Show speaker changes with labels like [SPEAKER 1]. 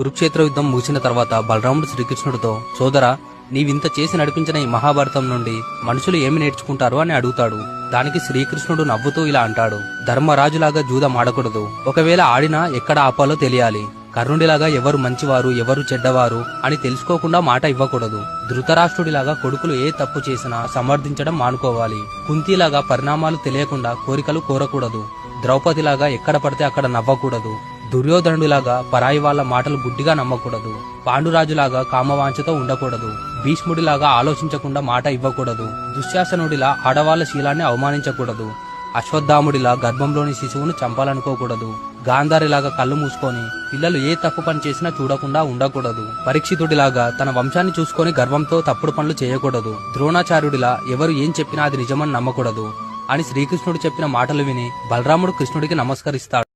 [SPEAKER 1] కురుక్షేత్ర యుద్ధం ముగిసిన తర్వాత బలరాముడు శ్రీకృష్ణుడితో, సోదరా, నీవింత చేసి నడిపించిన ఈ మహాభారతం నుండి మనుషులు ఏమి నేర్చుకుంటారు అని అడుగుతాడు. దానికి శ్రీకృష్ణుడు నవ్వుతూ ఇలా అంటాడు, ధర్మరాజులాగా జూదం ఆడకూడదు. ఒకవేళ ఆడినా ఎక్కడ ఆపాలో తెలియాలి. కర్ణుడిలాగా ఎవరు మంచివారు ఎవరు చెడ్డవారు అని తెలుసుకోకుండా మాట ఇవ్వకూడదు. ధృతరాష్ట్రుడిలాగా కొడుకులు ఏ తప్పు చేసినా సమర్థించడం మానుకోవాలి. కుంతిలాగా పరిణామాలు తెలియకుండా కోరికలు కోరకూడదు. ద్రౌపదిలాగా ఎక్కడ పడితే అక్కడ నవ్వకూడదు. దుర్యోధనుడిలాగా పరాయి వాళ్ల మాటలు గుడ్డిగా నమ్మకూడదు. పాండురాజులాగా కామవాంఛతో ఉండకూడదు. భీష్ముడిలాగా ఆలోచించకుండా మాట ఇవ్వకూడదు. దుశ్శాసనుడిలా ఆడవాళ్ల శీలాన్ని అవమానించకూడదు. అశ్వత్థాముడిలా గర్భంలోని శిశువును చంపాలనుకోకూడదు. గాంధారిలాగా కళ్ళు మూసుకొని పిల్లలు ఏ తప్పు పని చేసినా చూడకుండా ఉండకూడదు. పరీక్షితుడిలాగా తన వంశాన్ని చూసుకొని గర్వంతో తప్పుడు పనులు చేయకూడదు. ద్రోణాచార్యుడిలా ఎవరు ఏం చెప్పినా అది నిజమని నమ్మకూడదు అని శ్రీకృష్ణుడు చెప్పిన మాటలు విని బలరాముడు కృష్ణుడికి నమస్కరిస్తాడు.